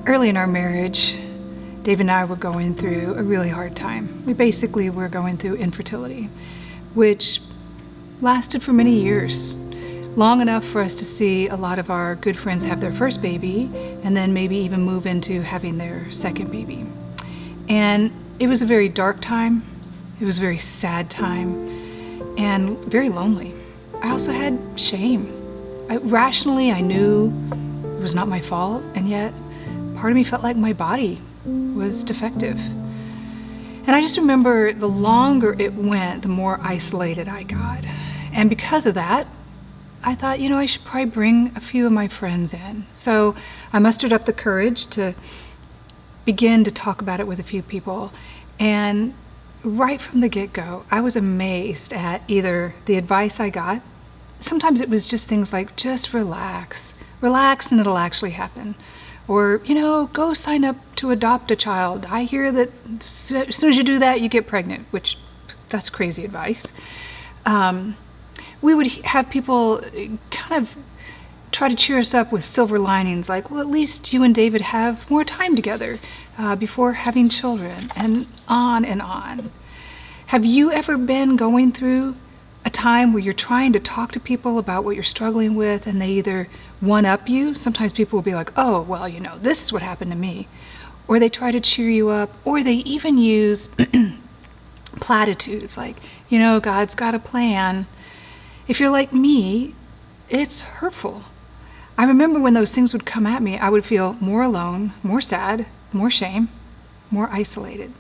Early in our marriage, Dave and I were going through a really hard time. We basically were going through infertility, which lasted for many years, long enough for us to see a lot of our good friends have their first baby and then maybe even move into having their second baby. And it was a very dark time. It was a very sad time and very lonely. I also had shame. Rationally, I knew it was not my fault, and yet part of me felt like my body was defective. And I just remember the longer it went, the more isolated I got. And because of that, I thought, I should probably bring a few of my friends in. So I mustered up the courage to begin to talk about it with a few people. And right from the get-go, I was amazed at either the advice I got. Sometimes it was just things like, just relax and it'll actually happen. Or, go sign up to adopt a child. I hear that as soon as you do that, you get pregnant, which that's crazy advice. We would have people kind of try to cheer us up with silver linings like, well, at least you and David have more time together before having children, and on and on. Have you ever been going through a time where you're trying to talk to people about what you're struggling with and they either one-up you? Sometimes people will be like, oh, well, this is what happened to me. Or they try to cheer you up, or they even use platitudes like, God's got a plan. If you're like me, it's hurtful. I remember when those things would come at me, I would feel more alone, more sad, more shame, more isolated.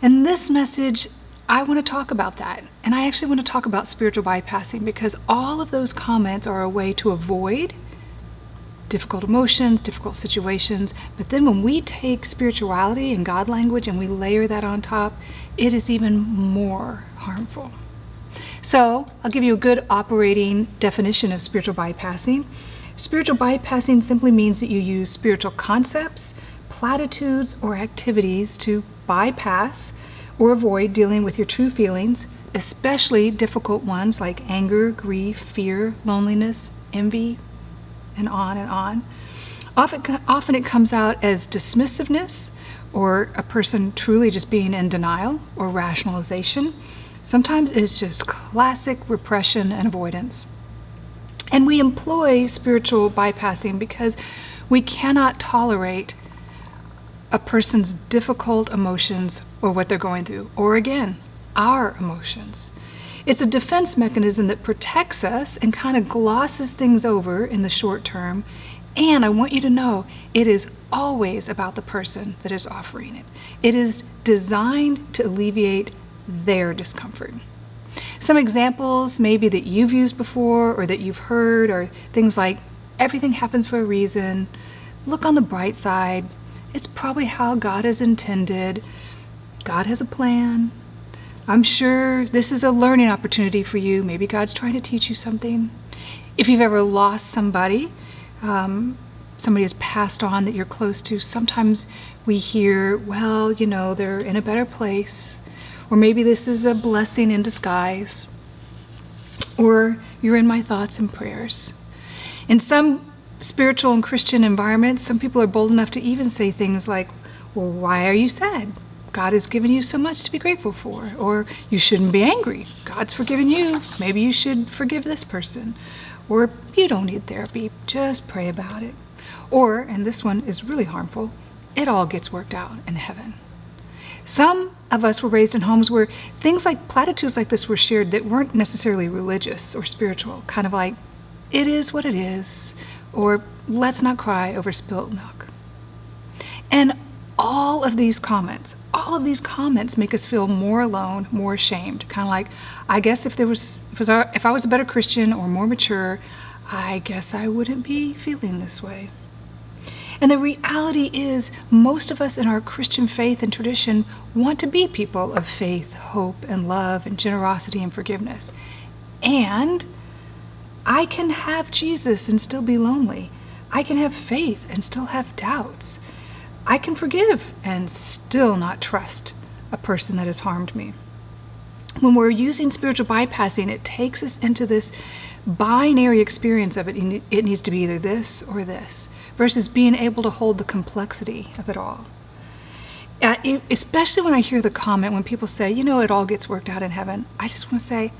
And this message, I want to talk about that. And I actually want to talk about spiritual bypassing, because all of those comments are a way to avoid difficult emotions, difficult situations. But then when we take spirituality and God language and we layer that on top, it is even more harmful. So I'll give you a good operating definition of spiritual bypassing. Spiritual bypassing simply means that you use spiritual concepts, platitudes, or activities to bypass or avoid dealing with your true feelings, especially difficult ones like anger, grief, fear, loneliness, envy, and on and on. Often it comes out as dismissiveness, or a person truly just being in denial or rationalization. Sometimes it's just classic repression and avoidance. And we employ spiritual bypassing because we cannot tolerate a person's difficult emotions or what they're going through, or again, our emotions. It's a defense mechanism that protects us and kind of glosses things over in the short term. And I want you to know, it is always about the person that is offering it. It is designed to alleviate their discomfort. Some examples maybe that you've used before or that you've heard are things like, everything happens for a reason, look on the bright side, it's probably how God has intended, God has a plan, I'm sure this is a learning opportunity for you, maybe God's trying to teach you something. If you've ever lost somebody, somebody has passed on that you're close to, sometimes we hear, well, they're in a better place. Or maybe this is a blessing in disguise. Or you're in my thoughts and prayers. In some spiritual and Christian environments, some people are bold enough to even say things like, well, why are you sad? God has given you so much to be grateful for. Or you shouldn't be angry. God's forgiven you. Maybe you should forgive this person. Or you don't need therapy. Just pray about it. Or, and this one is really harmful, it all gets worked out in heaven. Some of us were raised in homes where things like platitudes like this were shared that weren't necessarily religious or spiritual, kind of like, it is what it is, or let's not cry over spilt milk. And all of these comments make us feel more alone, more ashamed, kind of like, I guess if I was a better Christian or more mature, I guess I wouldn't be feeling this way. And the reality is, most of us in our Christian faith and tradition want to be people of faith, hope, and love, and generosity and forgiveness. And I can have Jesus and still be lonely. I can have faith and still have doubts. I can forgive and still not trust a person that has harmed me. when we're using spiritual bypassing, it takes us into this binary experience of it. It needs to be either this or this, versus being able to hold the complexity of it all. Especially when I hear the comment when people say, it all gets worked out in heaven. I just want to say,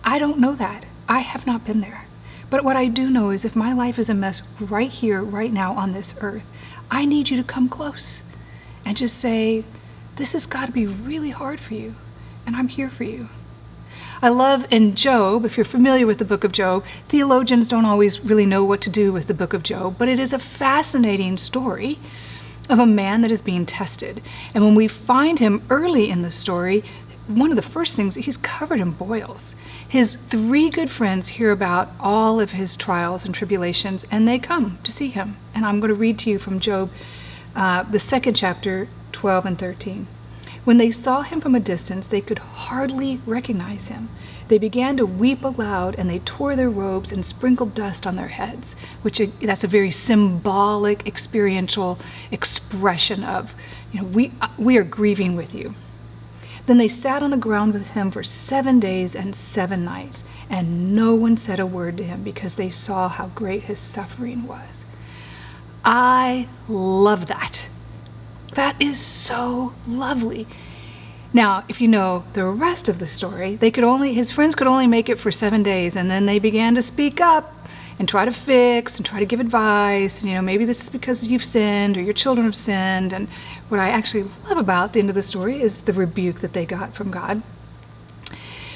I don't know that. I have not been there. But what I do know is if my life is a mess right here, right now on this earth, I need you to come close and just say, this has got to be really hard for you, and I'm here for you. I love in Job, if you're familiar with the book of Job, theologians don't always really know what to do with the book of Job, but it is a fascinating story of a man that is being tested. And when we find him early in the story, one of the first things, he's covered in boils. His 3 good friends hear about all of his trials and tribulations, and they come to see him. And I'm going to read to you from Job, the 2nd chapter, 12 and 13. When they saw him from a distance, they could hardly recognize him. They began to weep aloud, and they tore their robes and sprinkled dust on their heads, that's a very symbolic, experiential expression of, we are grieving with you. Then they sat on the ground with him for 7 days and 7 nights, and no one said a word to him because they saw how great his suffering was. I love that. That is so lovely. Now, if you know the rest of the story, his friends could only make it for 7 days, and then they began to speak up and try to fix and try to give advice. And, maybe this is because you've sinned or your children have sinned. And what I actually love about the end of the story is the rebuke that they got from God.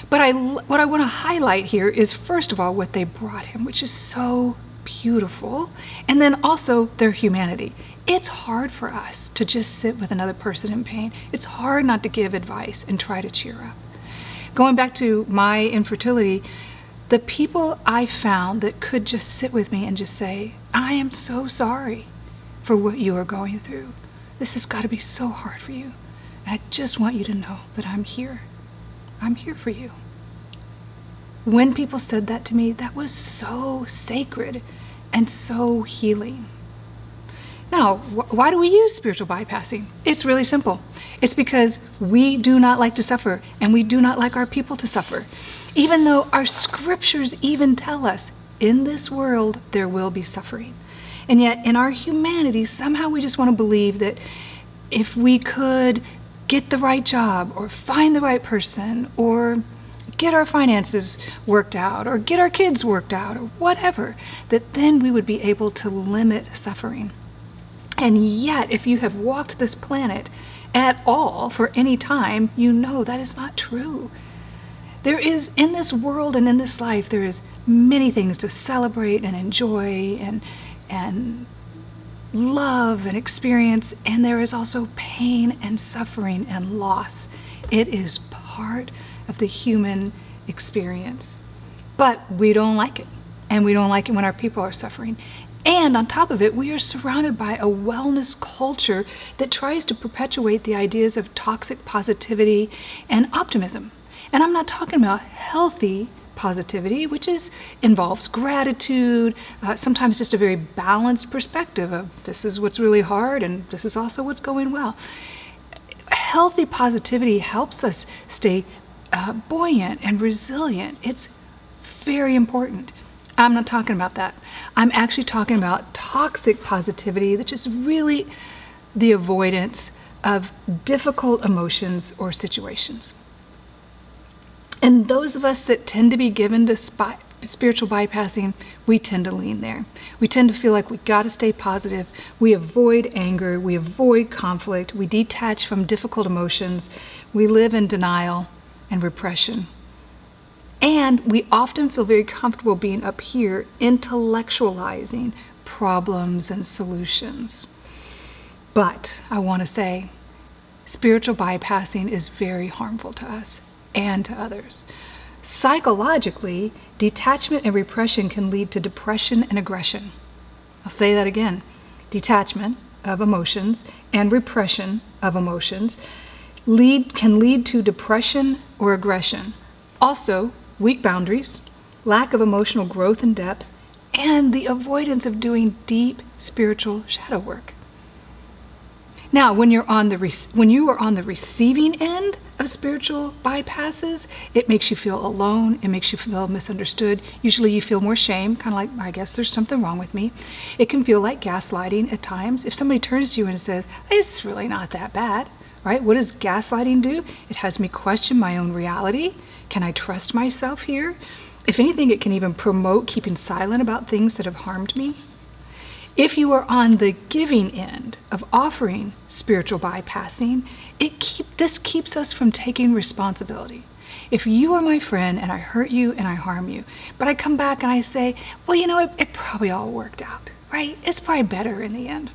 But what I want to highlight here is, first of all, what they brought him, which is so beautiful, and then also their humanity. It's hard for us to just sit with another person in pain. It's hard not to give advice and try to cheer up. Going back to my infertility, the people I found that could just sit with me and just say, I am so sorry for what you are going through. This has got to be so hard for you. And I just want you to know that I'm here. I'm here for you. When people said that to me, that was so sacred and so healing. Now, why do we use spiritual bypassing? It's really simple. It's because we do not like to suffer, and we do not like our people to suffer. Even though our scriptures even tell us, in this world there will be suffering. And yet, in our humanity, somehow we just want to believe that if we could get the right job, or find the right person, or get our finances worked out, or get our kids worked out, or whatever, that then we would be able to limit suffering. And yet, if you have walked this planet at all for any time, you know that is not true. There is, in this world and in this life, there is many things to celebrate and enjoy and love and experience, and there is also pain and suffering and loss. It is part of the human experience. But we don't like it, and we don't like it when our people are suffering. And on top of it, we are surrounded by a wellness culture that tries to perpetuate the ideas of toxic positivity and optimism. And I'm not talking about healthy positivity, which involves gratitude, sometimes just a very balanced perspective of this is what's really hard and this is also what's going well. Healthy positivity helps us stay buoyant and resilient. It's very important. I'm not talking about that. I'm actually talking about toxic positivity, which is really the avoidance of difficult emotions or situations. And those of us that tend to be given to spiritual bypassing, we tend to lean there. We tend to feel like we got to stay positive. We avoid anger. We avoid conflict. We detach from difficult emotions. We live in denial and repression. And we often feel very comfortable being up here, intellectualizing problems and solutions. But I want to say, spiritual bypassing is very harmful to us and to others. Psychologically, detachment and repression can lead to depression and aggression. I'll say that again. Detachment of emotions and repression of emotions can lead to depression or aggression. Also, weak boundaries, lack of emotional growth and depth, and the avoidance of doing deep spiritual shadow work. Now, when you are on the receiving end of spiritual bypasses, it makes you feel alone. It makes you feel misunderstood. Usually you feel more shame, kind of like, I guess there's something wrong with me. It can feel like gaslighting at times. If somebody turns to you and says, it's really not that bad, right? What does gaslighting do? It has me question my own reality. Can I trust myself here? If anything, it can even promote keeping silent about things that have harmed me. If you are on the giving end of offering spiritual bypassing, this keeps us from taking responsibility. If you are my friend and I hurt you and I harm you, but I come back and I say, well, it probably all worked out, right? It's probably better in the end.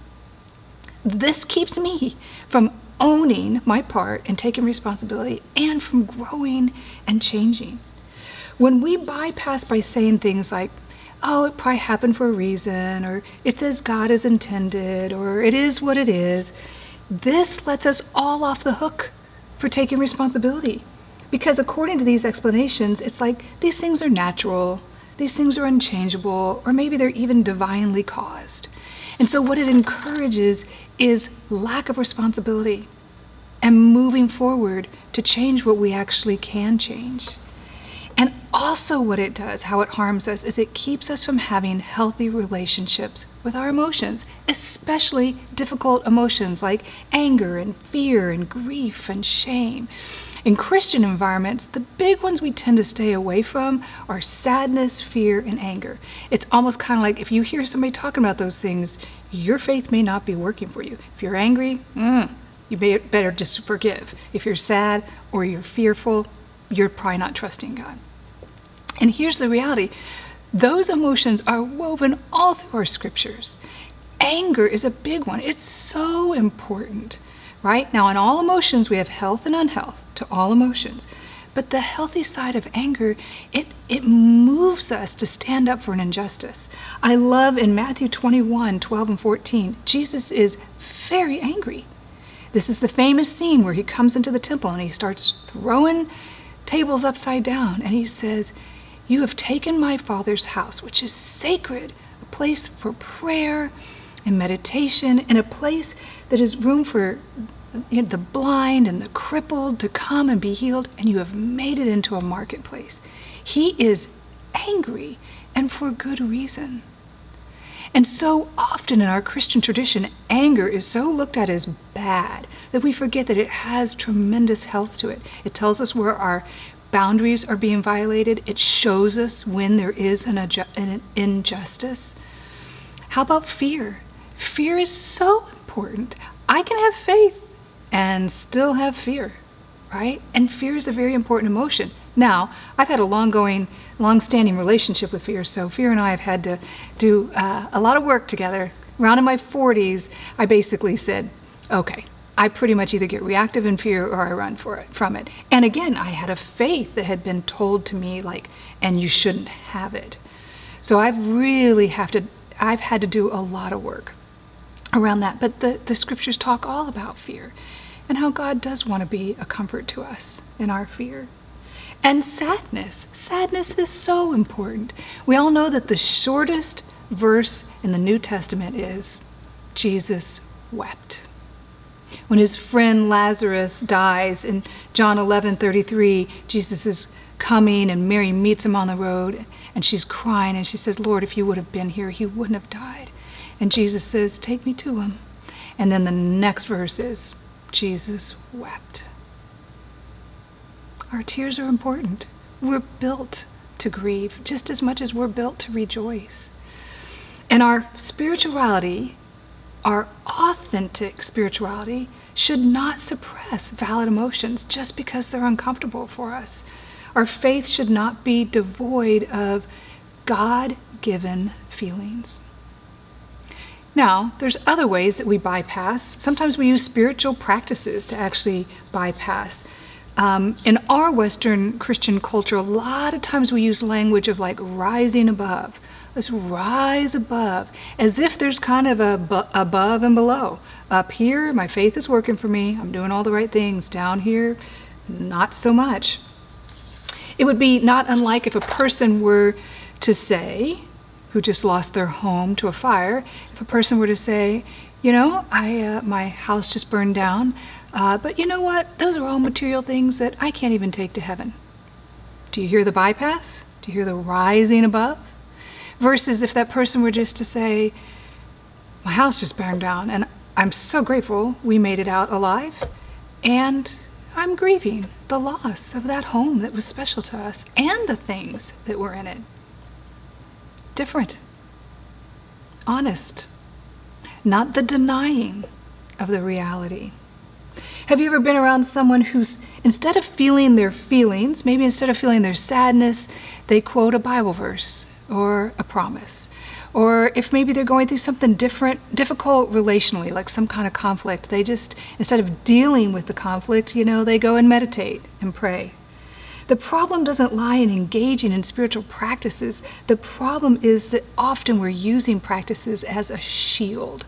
This keeps me from owning my part and taking responsibility and from growing and changing. When we bypass by saying things like, oh, it probably happened for a reason, or it's as God has intended, or it is what it is, this lets us all off the hook for taking responsibility. Because according to these explanations, it's like these things are natural, these things are unchangeable, or maybe they're even divinely caused. And so what it encourages is lack of responsibility and moving forward to change what we actually can change. And also what it does, how it harms us, is it keeps us from having healthy relationships with our emotions, especially difficult emotions like anger and fear and grief and shame. In Christian environments, the big ones we tend to stay away from are sadness, fear, and anger. It's almost kind of like if you hear somebody talking about those things, your faith may not be working for you. If you're angry, you better just forgive. If you're sad or you're fearful, you're probably not trusting God. And here's the reality. Those emotions are woven all through our scriptures. Anger is a big one. It's so important, right? Now, in all emotions, we have health and unhealth to all emotions. But the healthy side of anger, it moves us to stand up for an injustice. I love in Matthew 21, 12 and 14, Jesus is very angry. This is the famous scene where he comes into the temple and he starts throwing tables upside down. And he says, you have taken my Father's house, which is sacred, a place for prayer and meditation, and a place that is room for the blind and the crippled to come and be healed, and you have made it into a marketplace. He is angry, and for good reason. And so often in our Christian tradition, anger is so looked at as bad that we forget that it has tremendous health to it. It tells us where our boundaries are being violated. It shows us when there is an injustice. How about fear? Fear is so important. I can have faith and still have fear, right? And fear is a very important emotion. Now, I've had a long-standing relationship with fear, so fear and I have had to do a lot of work together. Around in my 40s, I basically said, okay, I pretty much either get reactive in fear or I run from it. And again, I had a faith that had been told to me, and you shouldn't have it. So I've had to do a lot of work around that. But the scriptures talk all about fear and how God does want to be a comfort to us in our fear. And sadness. Sadness is so important. We all know that the shortest verse in the New Testament is, Jesus wept. When his friend Lazarus dies in John 11:33, Jesus is coming and Mary meets him on the road and she's crying and she says, Lord, if you would have been here, he wouldn't have died. And Jesus says, take me to him. And then the next verse is, Jesus wept. Our tears are important. We're built to grieve just as much as we're built to rejoice. And our spirituality, our authentic spirituality, should not suppress valid emotions just because they're uncomfortable for us. Our faith should not be devoid of God-given feelings. Now, there's other ways that we bypass. Sometimes we use spiritual practices to actually bypass. In our Western Christian culture, a lot of times we use language of rising above. Let's rise above, as if there's kind of a above and below. Up here, my faith is working for me. I'm doing all the right things. Down here, not so much. It would be not unlike if a person were to say, who just lost their home to a fire, if a person were to say, My house just burned down, but you know what? Those are all material things that I can't even take to heaven. Do you hear the bypass? Do you hear the rising above? Versus if that person were just to say, my house just burned down, and I'm so grateful we made it out alive, and I'm grieving the loss of that home that was special to us and the things that were in it. Different. Honest. Not the denying of the reality. Have you ever been around someone who's, instead of feeling their feelings, maybe instead of feeling their sadness, they quote a Bible verse or a promise? Or if maybe they're going through something difficult relationally, like some kind of conflict, they just, instead of dealing with the conflict, they go and meditate and pray. The problem doesn't lie in engaging in spiritual practices. The problem is that often we're using practices as a shield.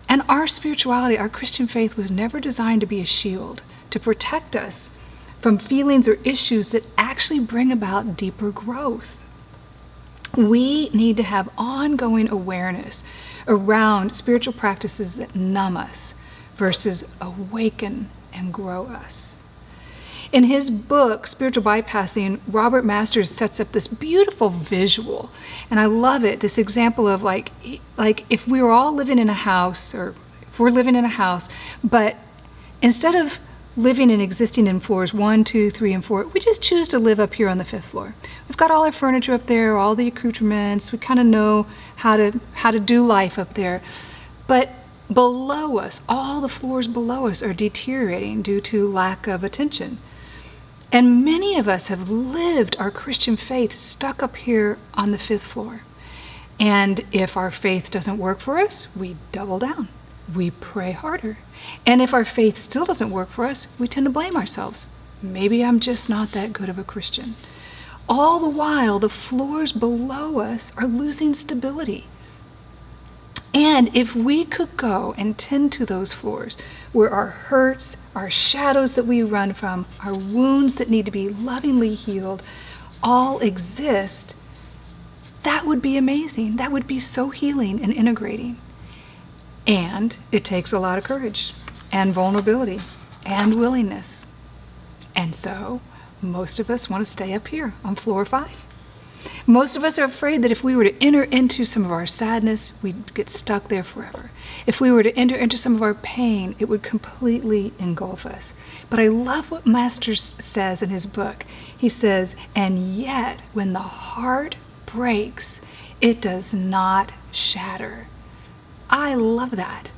And our spirituality, our Christian faith, was never designed to be a shield, to protect us from feelings or issues that actually bring about deeper growth. We need to have ongoing awareness around spiritual practices that numb us versus awaken and grow us. In his book, Spiritual Bypassing, Robert Masters sets up this beautiful visual, and I love it, this example of like if we were all living in a house, or if we're living in a house, but instead of living and existing in floors 1, 2, 3, and 4, we just choose to live up here on the 5th floor. We've got all our furniture up there, all the accoutrements, we kind of know how to do life up there, but below us, all the floors below us are deteriorating due to lack of attention. And many of us have lived our Christian faith stuck up here on the 5th floor. And if our faith doesn't work for us, we double down. We pray harder. And if our faith still doesn't work for us, we tend to blame ourselves. Maybe I'm just not that good of a Christian. All the while, the floors below us are losing stability. And if we could go and tend to those floors where our hurts, our shadows that we run from, our wounds that need to be lovingly healed, all exist, that would be amazing. That would be so healing and integrating. And it takes a lot of courage and vulnerability and willingness. And so most of us want to stay up here on floor 5. Most of us are afraid that if we were to enter into some of our sadness, we'd get stuck there forever. If we were to enter into some of our pain, it would completely engulf us. But I love what Masters says in his book. He says, and yet when the heart breaks, it does not shatter. I love that.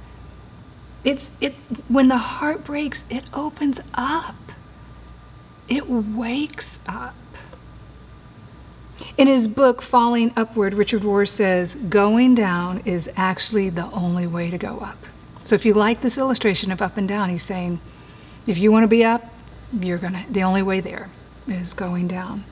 When the heart breaks, it opens up. It wakes up. In his book, Falling Upward, Richard Rohr says, going down is actually the only way to go up. So if you like this illustration of up and down, he's saying, if you want to be up, the only way there is going down.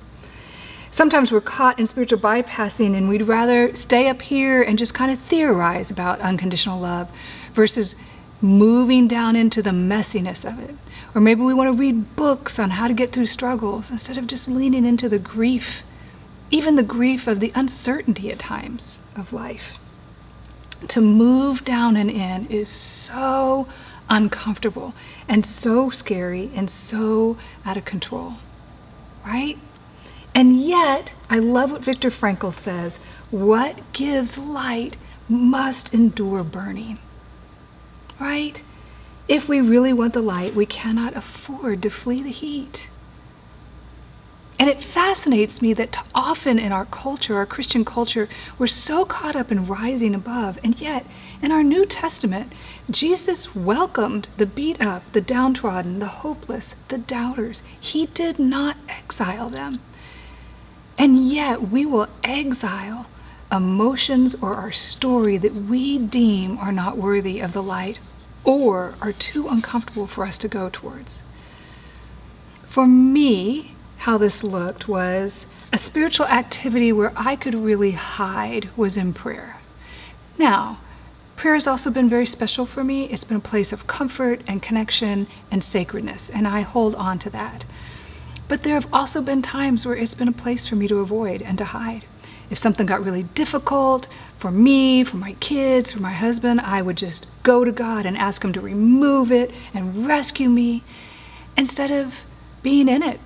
Sometimes we're caught in spiritual bypassing and we'd rather stay up here and just kind of theorize about unconditional love versus moving down into the messiness of it. Or maybe we want to read books on how to get through struggles instead of just leaning into the grief, even the grief of the uncertainty at times of life. To move down and in is so uncomfortable and so scary and so out of control, right? And yet, I love what Viktor Frankl says, what gives light must endure burning, right? If we really want the light, we cannot afford to flee the heat. And it fascinates me that often in our culture, our Christian culture, we're so caught up in rising above. And yet, in our New Testament, Jesus welcomed the beat up, the downtrodden, the hopeless, the doubters. He did not exile them. And yet, we will exile emotions or our story that we deem are not worthy of the light or are too uncomfortable for us to go towards. For me, how this looked was a spiritual activity where I could really hide was in prayer. Now, prayer has also been very special for me. It's been a place of comfort and connection and sacredness, and I hold on to that. But there have also been times where it's been a place for me to avoid and to hide. If something got really difficult for me, for my kids, for my husband, I would just go to God and ask him to remove it and rescue me instead of being in it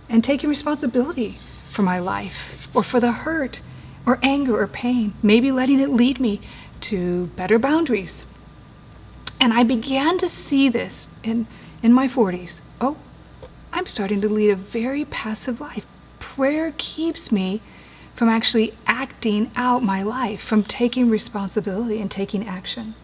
and taking responsibility for my life or for the hurt or anger or pain, maybe letting it lead me to better boundaries. And I began to see this in my 40s. Oh, I'm starting to lead a very passive life. Prayer keeps me from actually acting out my life, from taking responsibility and taking action.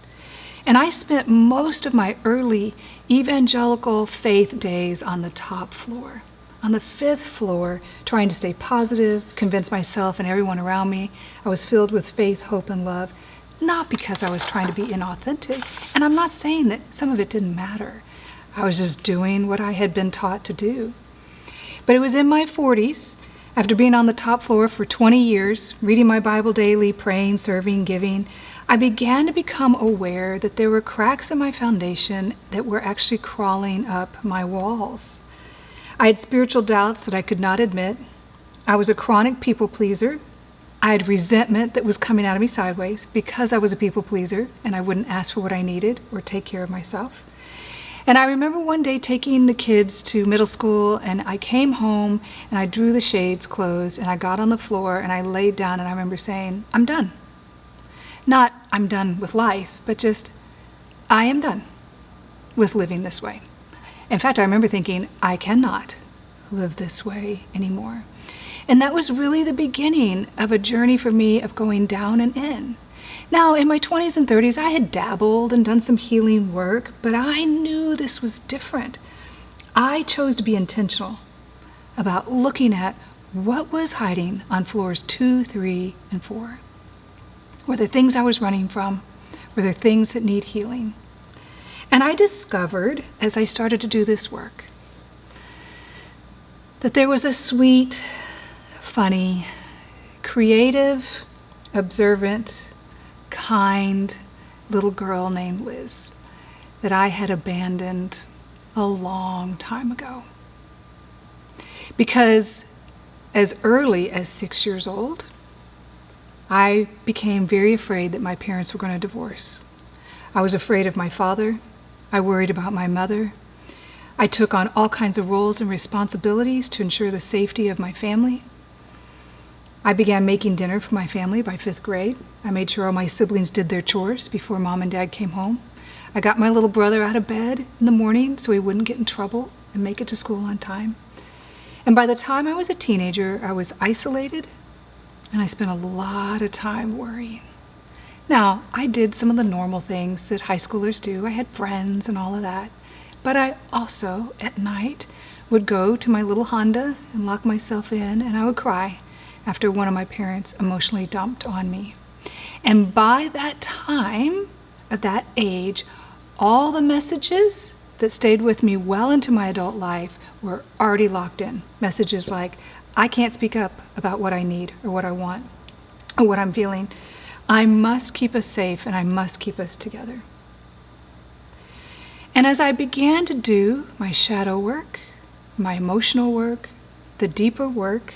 And I spent most of my early evangelical faith days on the top floor, on the 5th floor, trying to stay positive, convince myself and everyone around me I was filled with faith, hope, and love, not because I was trying to be inauthentic. And I'm not saying that some of it didn't matter. I was just doing what I had been taught to do. But it was in my 40s, after being on the top floor for 20 years, reading my Bible daily, praying, serving, giving, I began to become aware that there were cracks in my foundation that were actually crawling up my walls. I had spiritual doubts that I could not admit. I was a chronic people pleaser. I had resentment that was coming out of me sideways because I was a people pleaser and I wouldn't ask for what I needed or take care of myself. And I remember one day taking the kids to middle school, and I came home and I drew the shades closed and I got on the floor and I laid down, and I remember saying, I'm done. Not I'm done with life, but just I am done with living this way. In fact, I remember thinking, I cannot live this way anymore. And that was really the beginning of a journey for me of going down and in. Now, in my 20s and 30s, I had dabbled and done some healing work, but I knew this was different. I chose to be intentional about looking at what was hiding on floors 2, 3, and 4. Were there things I was running from? Were there things that need healing? And I discovered, as I started to do this work, that there was a sweet, funny, creative, observant, kind little girl named Liz that I had abandoned a long time ago. Because as early as 6 years old, I became very afraid that my parents were going to divorce. I was afraid of my father. I worried about my mother. I took on all kinds of roles and responsibilities to ensure the safety of my family. I began making dinner for my family by 5th grade. I made sure all my siblings did their chores before Mom and Dad came home. I got my little brother out of bed in the morning so he wouldn't get in trouble and make it to school on time. And by the time I was a teenager, I was isolated and I spent a lot of time worrying. Now, I did some of the normal things that high schoolers do. I had friends and all of that. But I also, at night, would go to my little Honda and lock myself in, and I would cry after one of my parents emotionally dumped on me. And by that time, at that age, all the messages that stayed with me well into my adult life were already locked in. Messages like, I can't speak up about what I need or what I want or what I'm feeling. I must keep us safe and I must keep us together. And as I began to do my shadow work, my emotional work, the deeper work,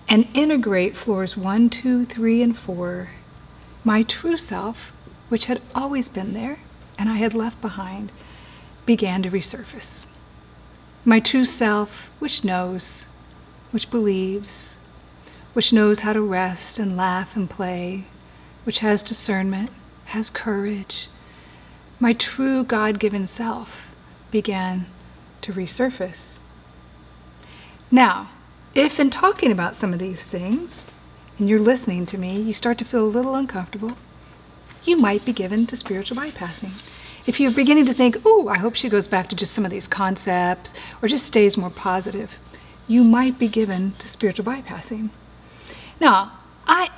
and integrate floors 1, 2, 3, and 4, my true self, which had always been there and I had left behind, began to resurface. My true self, which knows, which believes, which knows how to rest and laugh and play, which has discernment, has courage. My true God-given self began to resurface. Now, if in talking about some of these things, and you're listening to me, you start to feel a little uncomfortable, you might be given to spiritual bypassing. If you're beginning to think, ooh, I hope she goes back to just some of these concepts or just stays more positive, you might be given to spiritual bypassing. Now,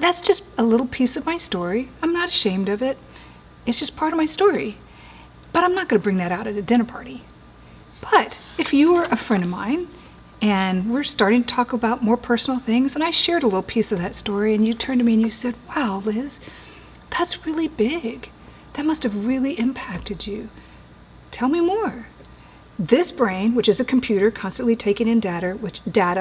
that's just a little piece of my story. I'm not ashamed of it. It's just part of my story. But I'm not going to bring that out at a dinner party. But if you were a friend of mine and we're starting to talk about more personal things, and I shared a little piece of that story, and you turned to me and you said, wow, Liz, that's really big. That must have really impacted you. Tell me more. This brain, which is a computer constantly taking in data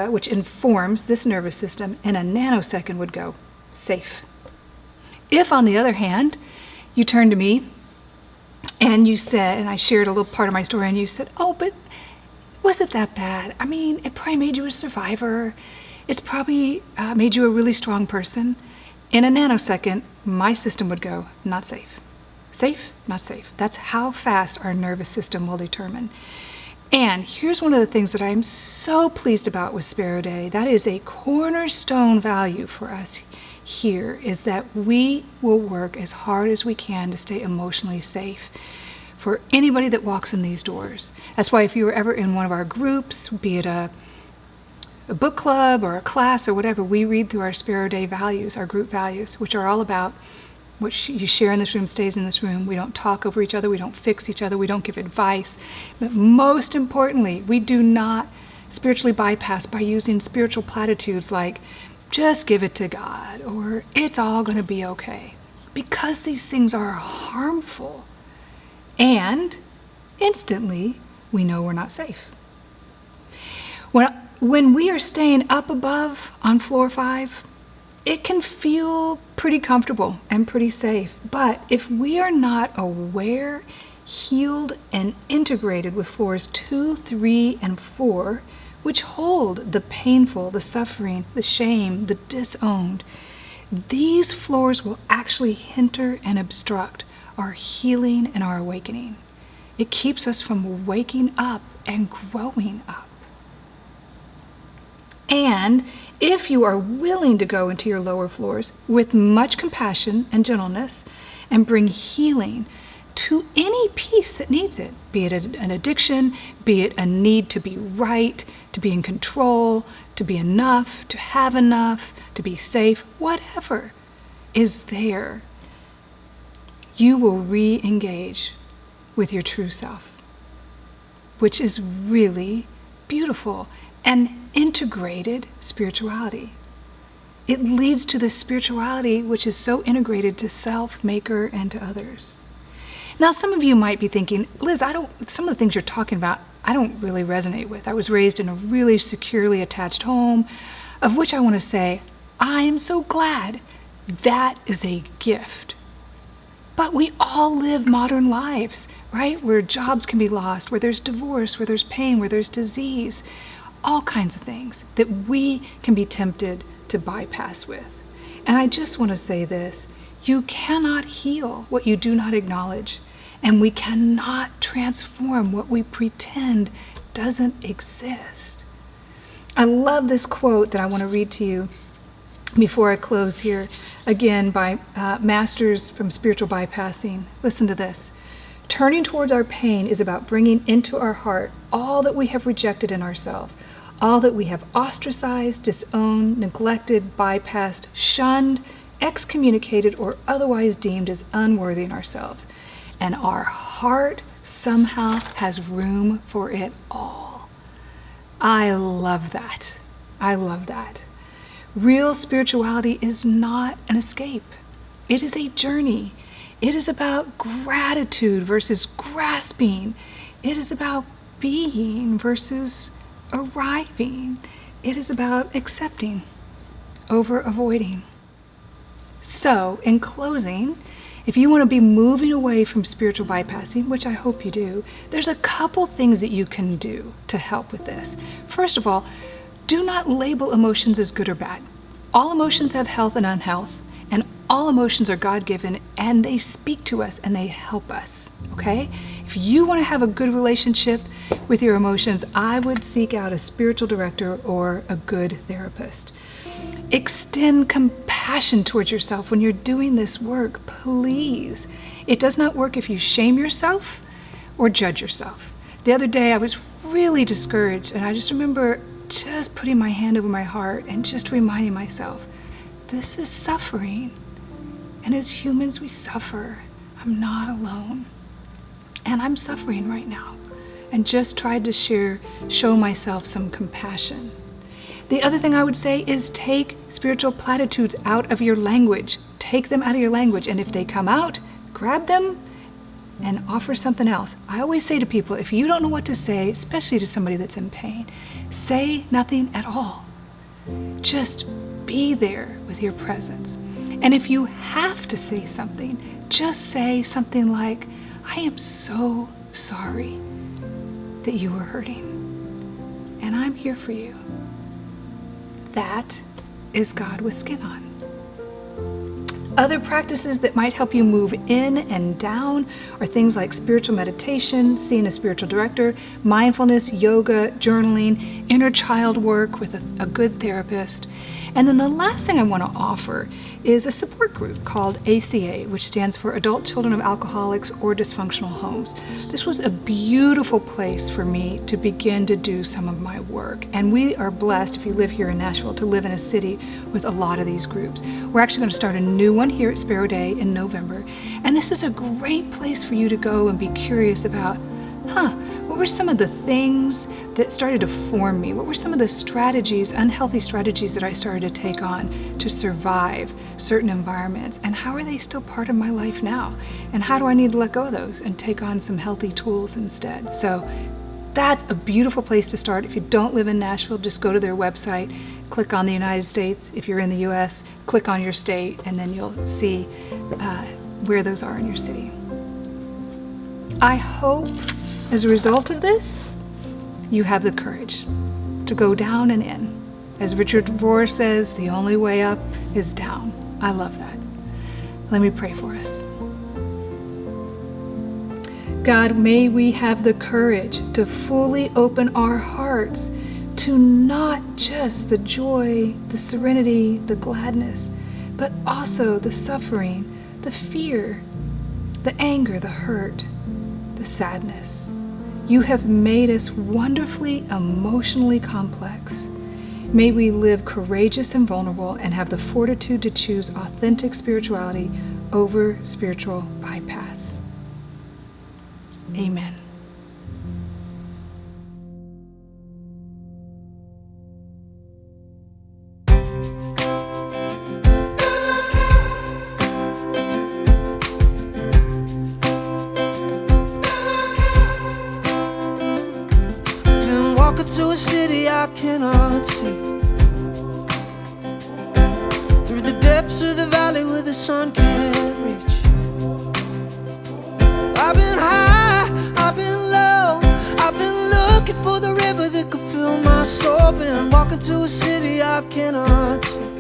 which informs this nervous system, in a nanosecond would go, safe. If, on the other hand, you turn to me and you said, and I shared a little part of my story, and you said, oh, but was it that bad? I mean, it probably made you a survivor. It's probably made you a really strong person. In a nanosecond, my system would go, not safe. Safe, not safe. That's how fast our nervous system will determine. And here's one of the things that I'm so pleased about with Spero Day. That is a cornerstone value for us here, is that we will work as hard as we can to stay emotionally safe for anybody that walks in these doors. That's why if you were ever in one of our groups, be it a book club or a class or whatever, we read through our Spero Day values, our group values, which are all about what you share in this room stays in this room. We don't talk over each other. We don't fix each other. We don't give advice. But most importantly, we do not spiritually bypass by using spiritual platitudes like, just give it to God, or it's all going to be okay. Because these things are harmful. And instantly, we know we're not safe. When we are staying up above on floor 5, it can feel pretty comfortable and pretty safe. But if we are not aware, healed, and integrated with floors 2, 3, and 4, which hold the painful, the suffering, the shame, the disowned, these floors will actually hinder and obstruct our healing and our awakening. It keeps us from waking up and growing up. And if you are willing to go into your lower floors with much compassion and gentleness and bring healing to any piece that needs it, be it an addiction, be it a need to be right, to be in control, to be enough, to be safe, whatever is there, you will re-engage with your true self, which is really beautiful and integrated spirituality. It leads to this spirituality which is so integrated to self, maker, and to others. Now, some of you might be thinking, Liz, some of the things you're talking about, I don't really resonate with. I was raised in a really securely attached home, of which I want to say, I am so glad. That is a gift. But we all live modern lives, right? Where jobs can be lost, where there's divorce, where there's pain, where there's disease, all kinds of things that we can be tempted to bypass with. And I just want to say this, you cannot heal what you do not acknowledge, and we cannot transform what we pretend doesn't exist. I love this quote that I want to read to you before I close here, again by Masters from Spiritual Bypassing. Listen to this. Turning towards our pain is about bringing into our heart all that we have rejected in ourselves, all that we have ostracized, disowned, neglected, bypassed, shunned, excommunicated, or otherwise deemed as unworthy in ourselves. And our heart somehow has room for it all. I love that. I love that. Real spirituality is not an escape. It is a journey. It is about gratitude versus grasping. It is about being versus arriving. It is about accepting over avoiding. So, in closing, if you want to be moving away from spiritual bypassing, which I hope you do, there's a couple things that you can do to help with this. First of all, do not label emotions as good or bad. All emotions have health and unhealth, and all emotions are God-given, and they speak to us and they help us, okay? If you want to have a good relationship with your emotions, I would seek out a spiritual director or a good therapist. Extend compassion towards yourself when you're doing this work, please. It does not work if you shame yourself or judge yourself. The other day I was really discouraged, and I just remember just putting my hand over my heart and just reminding myself, this is suffering. And as humans, we suffer. I'm not alone. And I'm suffering right now. And just tried to show myself some compassion. The other thing I would say is take spiritual platitudes out of your language. Take them out of your language. And if they come out, grab them and offer something else. I always say to people, if you don't know what to say, especially to somebody that's in pain, say nothing at all. Just be there with your presence. And if you have to say something, just say something like, I am so sorry that you were hurting, and I'm here for you. That is God with skin on. Other practices that might help you move in and down are things like spiritual meditation, seeing a spiritual director, mindfulness, yoga, journaling, inner child work with a good therapist. And then the last thing I want to offer is a support group called ACA, which stands for Adult Children of Alcoholics or Dysfunctional Homes. This was a beautiful place for me to begin to do some of my work. And we are blessed, if you live here in Nashville, to live in a city with a lot of these groups. We're actually going to start a new one here at Spero Day in November. And this is a great place for you to go and be curious about, what were some of the things that started to form me? What were some of the strategies, unhealthy strategies that I started to take on to survive certain environments? And how are they still part of my life now? And how do I need to let go of those and take on some healthy tools instead? So that's a beautiful place to start. If you don't live in Nashville, just go to their website, click on the United States. If you're in the US, click on your state, and then you'll see where those are in your city. I hope as a result of this, you have the courage to go down and in. As Richard Rohr says, the only way up is down. I love that. Let me pray for us. God, may we have the courage to fully open our hearts to not just the joy, the serenity, the gladness, but also the suffering, the fear, the anger, the hurt, the sadness. You have made us wonderfully emotionally complex. May we live courageous and vulnerable and have the fortitude to choose authentic spirituality over spiritual bypass. Amen. To a city I cannot see, through the depths of the valley where the sun can't reach. I've been high, I've been low, I've been looking for the river that could fill my soul. Been walking to a city I cannot see.